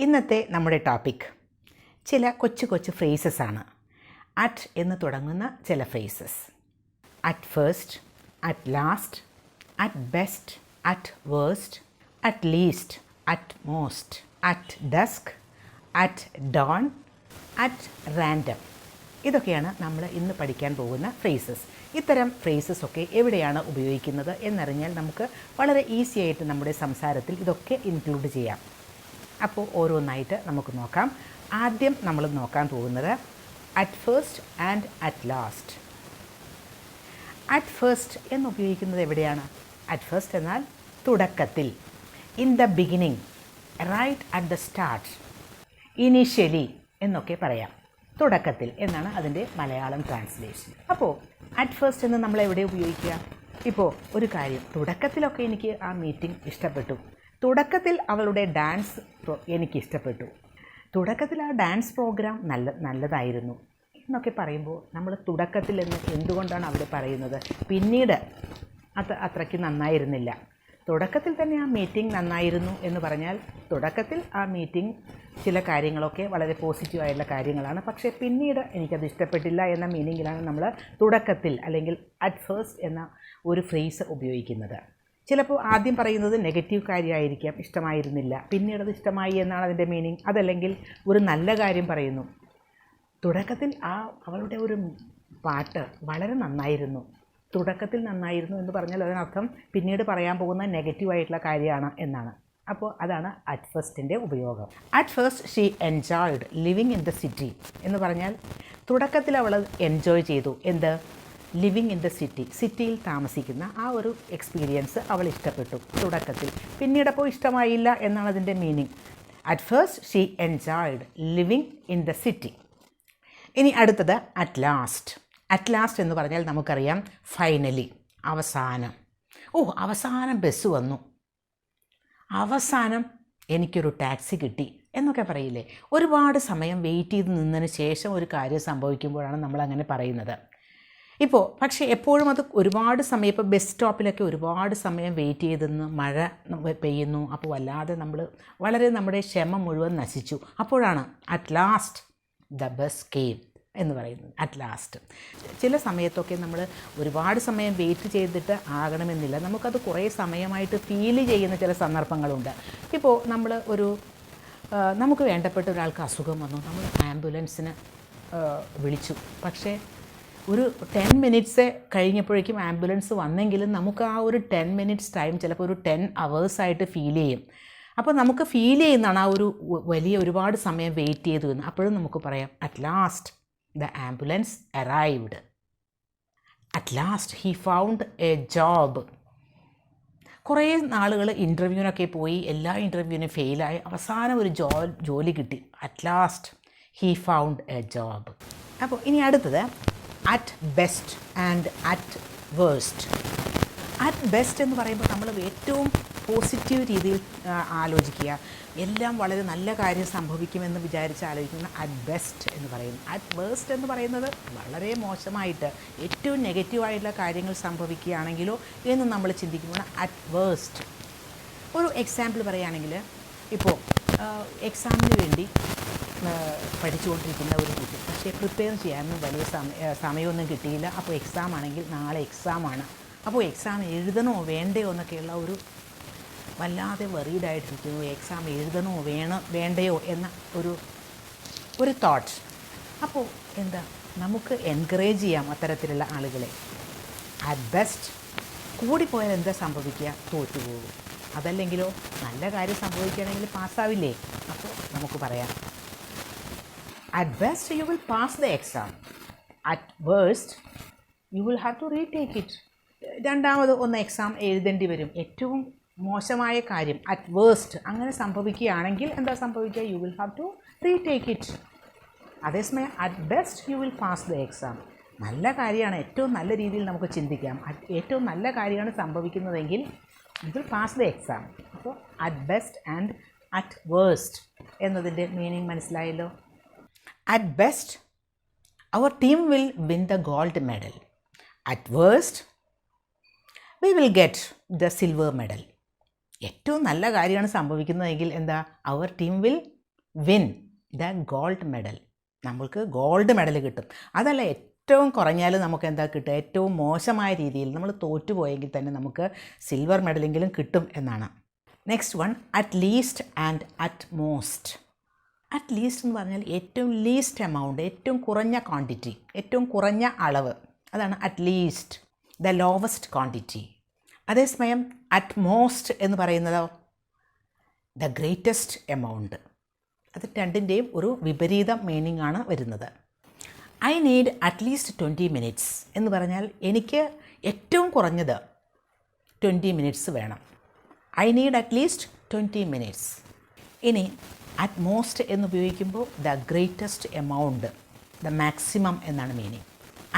ഇന്നത്തെ നമ്മുടെ ടോപ്പിക് ചില കൊച്ചു കൊച്ചു ഫ്രേസസ് ആണ്. അറ്റ് എന്ന് തുടങ്ങുന്ന ചില phrases. At first, at last, at best, at worst, at least, at most, at dusk, at dawn, at random. ഇതൊക്കെയാണ് നമ്മൾ ഇന്ന് പഠിക്കാൻ പോകുന്ന ഫ്രേസസ്. ഇത്തരം ഫ്രേസസ് ഒക്കെ എവിടെയാണ് ഉപയോഗിക്കുന്നത് എന്നറിഞ്ഞാൽ നമുക്ക് വളരെ ഈസി ആയിട്ട് നമ്മുടെ സംസാരത്തിൽ ഇതൊക്കെ ഇൻക്ലൂഡ് ചെയ്യാം. അപ്പോൾ ഓരോന്നായിട്ട് നമുക്ക് നോക്കാം. ആദ്യം നമ്മൾ നോക്കാൻ പോകുന്നത് at first and at last. At first എന്ന് ഉപയോഗിക്കുന്നത് എവിടെയാണ്? അറ്റ് ഫസ്റ്റ് എന്നാൽ തുടക്കത്തിൽ, in the beginning, right at the start, initially എന്നൊക്കെ പറയാം. തുടക്കത്തിൽ എന്നാണ് അതിൻ്റെ മലയാളം ട്രാൻസ്ലേഷൻ. അപ്പോൾ അറ്റ് ഫസ്റ്റ് എന്ന് നമ്മൾ എവിടെ ഉപയോഗിക്കുക? ഇപ്പോൾ ഒരു കാര്യം, തുടക്കത്തിലൊക്കെ എനിക്ക് ആ മീറ്റിംഗ് ഇഷ്ടപ്പെട്ടു, തുടക്കത്തിൽ അവളുടെ ഡാൻസ് എനിക്കിഷ്ടപ്പെട്ടു, തുടക്കത്തിൽ ആ ഡാൻസ് പ്രോഗ്രാം നല്ലതായിരുന്നു എന്നൊക്കെ പറയുമ്പോൾ നമ്മൾ തുടക്കത്തിൽ എന്ന് എന്തുകൊണ്ടാണ് അവിടെ പറയുന്നത്? പിന്നീട് അത്രയ്ക്ക് നന്നായിരുന്നില്ല. തുടക്കത്തിൽ തന്നെ ആ മീറ്റിംഗ് നന്നായിരുന്നു എന്ന് പറഞ്ഞാൽ തുടക്കത്തിൽ ആ മീറ്റിംഗ് ചില കാര്യങ്ങളൊക്കെ വളരെ പോസിറ്റീവായിട്ടുള്ള കാര്യങ്ങളാണ്, പക്ഷേ പിന്നീട് എനിക്കത് ഇഷ്ടപ്പെട്ടില്ല എന്ന മീനിങ്ങിലാണ് നമ്മൾ തുടക്കത്തിൽ അല്ലെങ്കിൽ അറ്റ് ഫസ്റ്റ് എന്ന ഒരു ഫ്രേസ് ഉപയോഗിക്കുന്നത്. ചിലപ്പോൾ ആദ്യം പറയുന്നത് നെഗറ്റീവ് കാര്യമായിരിക്കാം, ഇഷ്ടമായിരുന്നില്ല, പിന്നീട് അത് ഇഷ്ടമായി എന്നാണ് അതിൻ്റെ മീനിങ്. അതല്ലെങ്കിൽ ഒരു നല്ല കാര്യം പറയുന്നു, തുടക്കത്തിൽ അവളുടെ ഒരു പാട്ട് വളരെ നന്നായിരുന്നു, തുടക്കത്തിൽ നന്നായിരുന്നു എന്ന് പറഞ്ഞാൽ അതിനർത്ഥം പിന്നീട് പറയാൻ പോകുന്ന നെഗറ്റീവായിട്ടുള്ള കാര്യമാണ് എന്നാണ്. അപ്പോൾ അതാണ് അറ്റ് ഫസ്റ്റിൻ്റെ ഉപയോഗം. At first she enjoyed living in the city എന്ന് പറഞ്ഞാൽ തുടക്കത്തിൽ അവൾ എൻജോയ് ചെയ്തു. എന്ത്? ലിവിങ് ഇൻ ദ സിറ്റി, സിറ്റിയിൽ താമസിക്കുന്ന ആ ഒരു എക്സ്പീരിയൻസ് അവൾ ഇഷ്ടപ്പെട്ടു തുടക്കത്തിൽ. പിന്നീടപ്പോൾ ഇഷ്ടമായില്ല എന്നാണ് അതിൻ്റെ meaning. At first she enjoyed living in the city. ഇനി അടുത്തത് അറ്റ് ലാസ്റ്റ്. അറ്റ് ലാസ്റ്റ് എന്ന് പറഞ്ഞാൽ നമുക്കറിയാം ഫൈനലി, അവസാനം. അവസാനം ബസ് വന്നു, അവസാനം എനിക്കൊരു ടാക്സി കിട്ടി എന്നൊക്കെ പറയില്ലേ? ഒരുപാട് സമയം വെയിറ്റ് ചെയ്ത് നിന്നതിന് ശേഷം ഒരു കാര്യം സംഭവിക്കുമ്പോഴാണ് നമ്മളങ്ങനെ പറയുന്നത്. പക്ഷേ എപ്പോഴും അത് ഒരുപാട് സമയം, ഇപ്പോൾ ബസ് സ്റ്റോപ്പിലൊക്കെ ഒരുപാട് സമയം വെയിറ്റ് ചെയ്തെന്ന് മഴ പെയ്യുന്നു, അപ്പോൾ വല്ലാതെ വളരെ നമ്മുടെ ക്ഷമ മുഴുവൻ നശിച്ചു. അപ്പോഴാണ് at last the bus came എന്ന് പറയുന്നത്. അറ്റ് ലാസ്റ്റ് ചില സമയത്തൊക്കെ നമ്മൾ ഒരുപാട് സമയം വെയിറ്റ് ചെയ്തിട്ട് ആകണമെന്നില്ല, നമുക്കത് കുറേ സമയമായിട്ട് ഫീൽ ചെയ്യുന്ന ചില സന്ദർഭങ്ങളുണ്ട്. ഇപ്പോൾ നമ്മൾ നമുക്ക് വേണ്ടപ്പെട്ട ഒരാൾക്ക് അസുഖം വന്നു, നമ്മൾ ആംബുലൻസിന് വിളിച്ചു, പക്ഷേ ഒരു 10 മിനിറ്റ്സ് കഴിഞ്ഞപ്പോഴേക്കും ആംബുലൻസ് വന്നെങ്കിലും നമുക്ക് ആ ഒരു 10 മിനിറ്റ്സ് ടൈം ചിലപ്പോൾ ഒരു 10 അവേഴ്സായിട്ട് ഫീൽ ചെയ്യും. അപ്പോൾ നമുക്ക് ഫീൽ ചെയ്യുന്നതാണ് ആ ഒരു വലിയ ഒരുപാട് സമയം വെയിറ്റ് ചെയ്തു എന്ന്. അപ്പോഴും നമുക്ക് പറയാം at last the ambulance arrived, at last he found A job. കുറേ നാളുകൾ ഇൻ്റർവ്യൂവിനൊക്കെ പോയി, എല്ലാ ഇൻ്റർവ്യൂവിനും ഫെയിലായി, അവസാനം ഒരു ജോലി കിട്ടി. At last he found A job. അപ്പോൾ ഇനി അടുത്തത് at best and at worst. At best എന്ന് പറയുമ്പോൾ നമ്മൾ ഏറ്റവും പോസിറ്റീവ് രീതിയിൽ ആലോചിക്കുക, എല്ലാം വളരെ നല്ല കാര്യം സംഭവിക്കുമെന്ന് വിചാരിച്ച് ആലോചിക്കുന്ന അറ്റ് ബെസ്റ്റ് എന്ന് പറയുന്നു. അറ്റ് വേഴ്സ്റ്റ് എന്ന് പറയുന്നത് വളരെ മോശമായിട്ട് ഏറ്റവും നെഗറ്റീവായിട്ടുള്ള കാര്യങ്ങൾ സംഭവിക്കുകയാണെങ്കിലോ എന്ന് നമ്മൾ ചിന്തിക്കുമ്പോൾ അറ്റ് വേഴ്സ്റ്റ്. ഒരു എക്സാമ്പിൾ പറയുകയാണെങ്കിൽ, ഇപ്പോൾ എക്സാമിന് വേണ്ടി പഠിച്ചുകൊണ്ടിരിക്കുന്ന ഒരു കുട്ടി, പക്ഷേ പ്രിപ്പയർ ചെയ്യാനൊന്നും വലിയ സമയമൊന്നും കിട്ടിയില്ല. അപ്പോൾ എക്സാം ആണെങ്കിൽ നാളെ എക്സാമാണ്, അപ്പോൾ എക്സാം എഴുതണോ വേണ്ടയോ എന്നൊക്കെയുള്ള ഒരു വല്ലാതെ വറീഡായിട്ടിരിക്കുന്നു. എക്സാം എഴുതണോ വേണ്ടയോ എന്ന ഒരു തോട്ട്. അപ്പോൾ എന്താ, നമുക്ക് എൻകറേജ് ചെയ്യാം അത്തരത്തിലുള്ള ആളുകളെ. അറ്റ് ബെസ്റ്റ് കൂടിപ്പോയാൽ എന്താ സംഭവിക്കുക? തോറ്റുപോകും. അതല്ലെങ്കിലോ നല്ല കാര്യം സംഭവിക്കുകയാണെങ്കിൽ പാസ്സാവില്ലേ? അപ്പോൾ നമുക്ക് പറയാം at best you will pass the exam, at worst you will have to retake it. രണ്ടാമത് എക്സാം എഴുതേണ്ടി വരും. ഏറ്റവും മോശമായ കാര്യം അറ്റ് വേഴ്സ്റ്റ് അങ്ങനെ സംഭവിക്കുകയാണെങ്കിൽ എന്താ സംഭവിക്കുക? You will have to retake it. അതേസമയം at best you will pass the exam. നല്ല കാര്യമാണ്, ഏറ്റവും നല്ല രീതിയിൽ നമുക്ക് ചിന്തിക്കാം. ഏറ്റവും നല്ല കാര്യമാണ് സംഭവിക്കുന്നതെങ്കിൽ you will pass the exam. അപ്പോൾ at best and at worst എന്നതിൻ്റെ മീനിങ് മനസ്സിലായല്ലോ. At best, our team will win the gold medal. At worst, we will get the silver medal. ഏറ്റവും നല്ല കാര്യമാണ് സംഭവിക്കുന്നതെങ്കിൽ എന്താ? അവർ team will win the gold medal. നമ്മൾക്ക് ഗോൾഡ് മെഡൽ കിട്ടും. അതല്ല, ഏറ്റവും കുറഞ്ഞാൽ നമുക്ക് എന്താ കിട്ടുക, ഏറ്റവും മോശമായ രീതിയിൽ നമ്മൾ തോറ്റുപോയെങ്കിൽ തന്നെ നമുക്ക് സിൽവർ മെഡലെങ്കിലും കിട്ടും എന്നാണ്. Next one, at least and at most. At least എന്ന് പറഞ്ഞാൽ ഏറ്റവും ലീസ്റ്റ് എമൗണ്ട്, ഏറ്റവും കുറഞ്ഞ ക്വാണ്ടിറ്റി, ഏറ്റവും കുറഞ്ഞ അളവ്, അതാണ് at least, the lowest quantity. അതേസമയം അറ്റ് മോസ്റ്റ് എന്ന് പറയുന്നതോ ദ ഗ്രേറ്റസ്റ്റ് എമൗണ്ട്. അത് രണ്ടിൻ്റെയും ഒരു വിപരീത മീനിങ് ആണ് വരുന്നത്. ഐ നീഡ് അറ്റ്ലീസ്റ്റ് 20 മിനിറ്റ്സ് എന്ന് പറഞ്ഞാൽ എനിക്ക് ഏറ്റവും കുറഞ്ഞത് 20 മിനിറ്റ്സ് വേണം. I need at least 20 minutes. ഇനി അറ്റ് മോസ്റ്റ് എന്ന് ഉപയോഗിക്കുമ്പോൾ the greatest amount, the maximum എന്നാണ് മീനിങ്.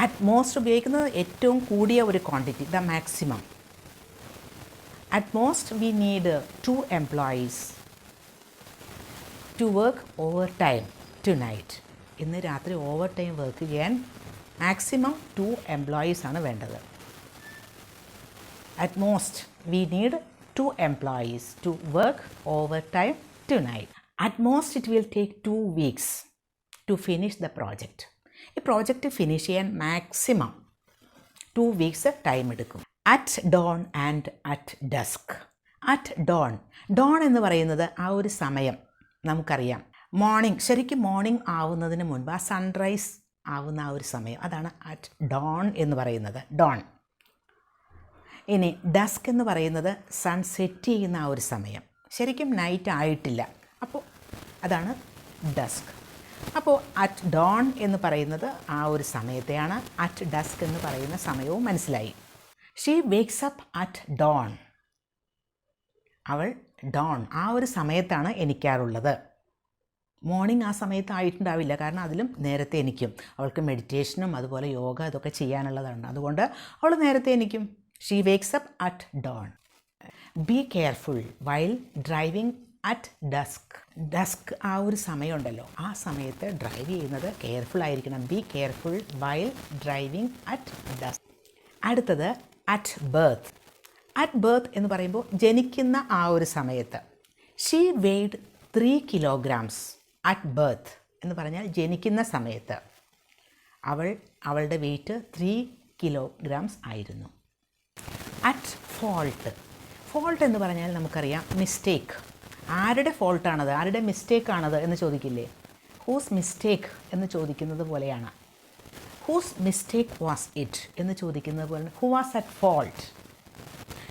അറ്റ് മോസ്റ്റ് ഉപയോഗിക്കുന്നത് ഏറ്റവും കൂടിയ ഒരു quantity, the maximum. At most we need 2 employees to work overtime tonight. ഇന്ന് രാത്രി ഓവർ ടൈം വർക്ക് ചെയ്യാൻ മാക്സിമം 2 employees ആണ് വേണ്ടത്. At most we need 2 employees to work overtime tonight. At most it will take 2 weeks to finish the project. ഈ project finish ചെയ്യാൻ maximum 2 weeks time എടുക്കും. At dawn and at dusk. At dawn, dawn എന്ന് പറയുന്നത് ആ ഒരു സമയം നമുക്കറിയാം. Morning, ശരിക്കും മോർണിംഗ് ആവുന്നതിന് മുൻപ്, ആ സൺറൈസ് ആവുന്ന ആ ഒരു സമയം, അതാണ് അറ്റ് ഡോൺ എന്ന് പറയുന്നത്, ഡോൺ. ഇനി ഡസ്ക് എന്ന് പറയുന്നത് സൺസെറ്റ് ചെയ്യുന്ന ആ ഒരു സമയം, ശരിക്കും നൈറ്റ് ആയിട്ടില്ല, അപ്പോൾ അതാണ് ഡസ്ക്. അപ്പോൾ അറ്റ് ഡോൺ എന്ന് പറയുന്നത് ആ ഒരു സമയത്തെയാണ്. അറ്റ് ഡസ്ക് എന്ന് പറയുന്ന സമയവും മനസ്സിലായി. She wakes up at dawn. അവൾ ഡോൺ ആ ഒരു സമയത്താണ് എണീക്കാറുള്ളത്. മോർണിംഗ് ആ സമയത്ത് ആയിട്ടുണ്ടാവില്ല, കാരണം അതിലും നേരത്തെ എണീക്കും. അവൾക്ക് മെഡിറ്റേഷനും അതുപോലെ യോഗ ഇതൊക്കെ ചെയ്യാനുള്ളതാണ്, അതുകൊണ്ട് അവൾ നേരത്തെ എണീക്കും. She wakes up at dawn. Be careful while driving at dusk. Dusk ആ ഒരു സമയമുണ്ടല്ലോ, ആ സമയത്ത് ഡ്രൈവ് ചെയ്യുന്നത് കെയർഫുൾ ആയിരിക്കണം. Be careful while driving at dusk. അടുത്തത് അറ്റ് ബർത്ത്. അറ്റ് ബർത്ത് എന്ന് പറയുമ്പോൾ ജനിക്കുന്ന ആ ഒരു സമയത്ത്. She weighed 3 kilograms at birth എന്ന് പറഞ്ഞാൽ ജനിക്കുന്ന സമയത്ത് അവളുടെ വെയ്റ്റ് 3 kilograms ആയിരുന്നു. At fault. ഫോൾട്ട് എന്ന് പറഞ്ഞാൽ നമുക്കറിയാം മിസ്റ്റേക്ക്. ആരുടെ ഫോൾട്ടാണത്, ആരുടെ മിസ്റ്റേക്കാണത് എന്ന് ചോദിക്കില്ലേ, ഹൂസ് മിസ്റ്റേക്ക് എന്ന് ചോദിക്കുന്നത് പോലെയാണ്. ഹൂസ് മിസ്റ്റേക്ക് വാസ് ഇറ്റ് എന്ന് ചോദിക്കുന്നത് പോലെ ഹു വാസ് അറ്റ് ഫോൾട്ട്.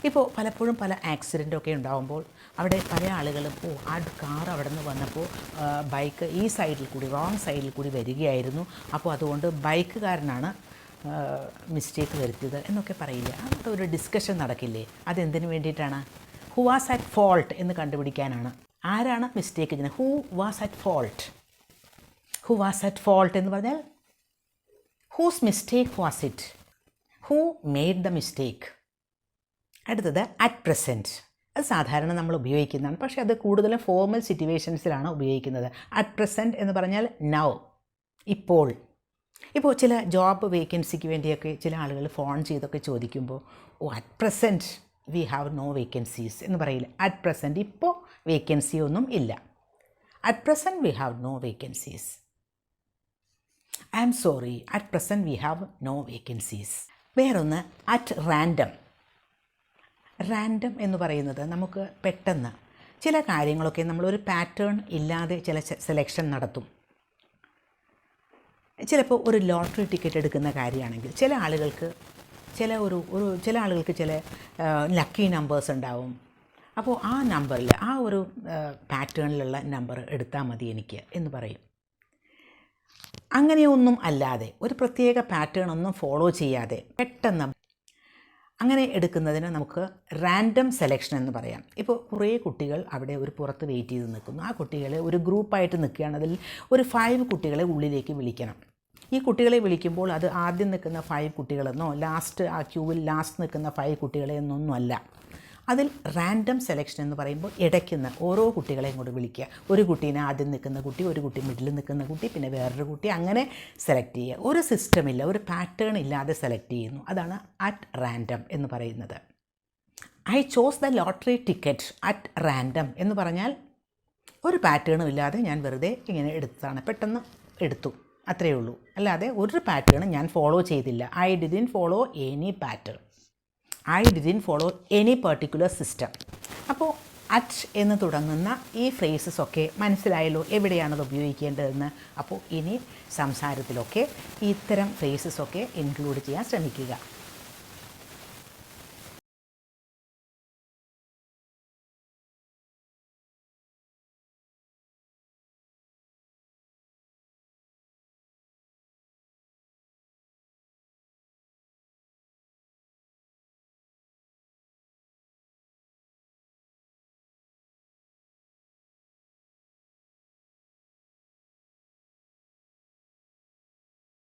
ഇപ്പോൾ പലപ്പോഴും പല ആക്സിഡൻറ്റൊക്കെ ഉണ്ടാകുമ്പോൾ അവിടെ പല ആളുകളും ആ കാർ അവിടെ നിന്ന് വന്നപ്പോൾ ബൈക്ക് ഈ സൈഡിൽ കൂടി, റോങ് സൈഡിൽ കൂടി വരികയായിരുന്നു, അപ്പോൾ അതുകൊണ്ട് ബൈക്കുകാരനാണ് മിസ്റ്റേക്ക് വരുത്തിയത് എന്നൊക്കെ പറയില്ലേ. അങ്ങനത്തെ ഒരു ഡിസ്കഷൻ നടക്കില്ലേ. അതെന്തിനു വേണ്ടിയിട്ടാണ്? ഹു വാസ് അറ്റ് ഫോൾട്ട് എന്ന് കണ്ടുപിടിക്കാനാണ്. ആരാണ് മിസ്റ്റേക്ക് ചെയ്യുന്നത്? Who was at fault. Who was at fault എന്ന് പറഞ്ഞാൽ whose mistake was it, who made the mistake. അടുത്തത് അറ്റ് പ്രസൻറ്റ്. അത് സാധാരണ നമ്മൾ ഉപയോഗിക്കുന്നതാണ്, പക്ഷേ അത് കൂടുതലും ഫോർമൽ സിറ്റുവേഷൻസിലാണ് ഉപയോഗിക്കുന്നത്. അറ്റ് പ്രസൻറ്റ് എന്ന് പറഞ്ഞാൽ നൗ, ഇപ്പോൾ. ഇപ്പോൾ ചില ജോബ് വേക്കൻസിക്ക് വേണ്ടിയൊക്കെ ചില ആളുകൾ ഫോൺ ചെയ്തൊക്കെ ചോദിക്കുമ്പോൾ at present we have no vacancies എന്ന് പറയില്ല. അറ്റ് പ്രസൻറ്റ് ഇപ്പോൾ വേക്കൻസി ഒന്നും ഇല്ല. At present we have no vacancies. I am sorry, at present we have no vacancies. വേറൊന്ന് അറ്റ് റാൻഡം. റാൻഡം എന്ന് പറയുന്നത് നമുക്ക് പെട്ടെന്ന് ചില കാര്യങ്ങളൊക്കെ നമ്മളൊരു പാറ്റേൺ ഇല്ലാതെ ചില സെലക്ഷൻ നടത്തും. ചിലപ്പോൾ ഒരു ലോട്ടറി ടിക്കറ്റ് എടുക്കുന്ന കാര്യമാണെങ്കിൽ ചില ആളുകൾക്ക് ചില ലക്കി നമ്പേഴ്സ് ഉണ്ടാവും. അപ്പോൾ ആ നമ്പറിൽ ആ ഒരു പാറ്റേണിലുള്ള നമ്പർ എടുത്താൽ മതി എനിക്ക് എന്ന് പറയും. അങ്ങനെയൊന്നും അല്ലാതെ ഒരു പ്രത്യേക പാറ്റേൺ ഒന്നും ഫോളോ ചെയ്യാതെ പെട്ടെന്ന് അങ്ങനെ എടുക്കുന്നതിന് നമുക്ക് റാൻഡം സെലക്ഷൻ എന്ന് പറയാം. ഇപ്പോൾ കുറേ കുട്ടികൾ അവിടെ ഒരു പുറത്ത് വെയിറ്റ് ചെയ്ത് നിൽക്കുന്നു. ആ കുട്ടികളെ ഒരു ഗ്രൂപ്പായിട്ട് നിൽക്കുകയാണ്. അതിൽ ഒരു 5 കുട്ടികളെ ഉള്ളിലേക്ക് വിളിക്കണം. ഈ കുട്ടികളെ വിളിക്കുമ്പോൾ അത് ആദ്യം നിൽക്കുന്ന 5 കുട്ടികളെന്നോ ലാസ്റ്റ് ആ ക്യൂവിൽ ലാസ്റ്റ് നിൽക്കുന്ന 5 കുട്ടികളെ എന്നൊന്നുമല്ല. അതിൽ റാൻഡം സെലക്ഷൻ എന്ന് പറയുമ്പോൾ ഇടയ്ക്കുന്ന ഓരോ കുട്ടികളെയും കൂടെ വിളിക്കുക. ഒരു കുട്ടീനെ ആദ്യം നിൽക്കുന്ന കുട്ടി, ഒരു കുട്ടി മിഡിൽ നിൽക്കുന്ന കുട്ടി, പിന്നെ വേറൊരു കുട്ടി, അങ്ങനെ സെലക്ട് ചെയ്യുക. ഒരു സിസ്റ്റമില്ല, ഒരു പാറ്റേൺ ഇല്ലാതെ സെലക്ട് ചെയ്യുന്നു. അതാണ് അറ്റ് റാൻഡം എന്ന് പറയുന്നത്. I chose the lottery ticket at random എന്ന് പറഞ്ഞാൽ ഒരു പാറ്റേണും ഇല്ലാതെ ഞാൻ വെറുതെ ഇങ്ങനെ എടുത്തതാണ്, പെട്ടെന്ന് എടുത്തു, അത്രയേ ഉള്ളൂ. അല്ലാതെ ഒരു പാറ്റേണും ഞാൻ ഫോളോ ചെയ്തില്ല. I didn't follow any pattern, I didn't follow any particular system. അപ്പോൾ അറ്റ് എന്ന് തുടങ്ങുന്ന ഈ ഫ്രേസസൊക്കെ മനസ്സിലായല്ലോ എവിടെയാണത് ഉപയോഗിക്കേണ്ടതെന്ന്. അപ്പോൾ ഇനി സംസാരത്തിലൊക്കെ ഇത്തരം ഫ്രേസസൊക്കെ ഇൻക്ലൂഡ് ചെയ്യാൻ ശ്രമിക്കുക.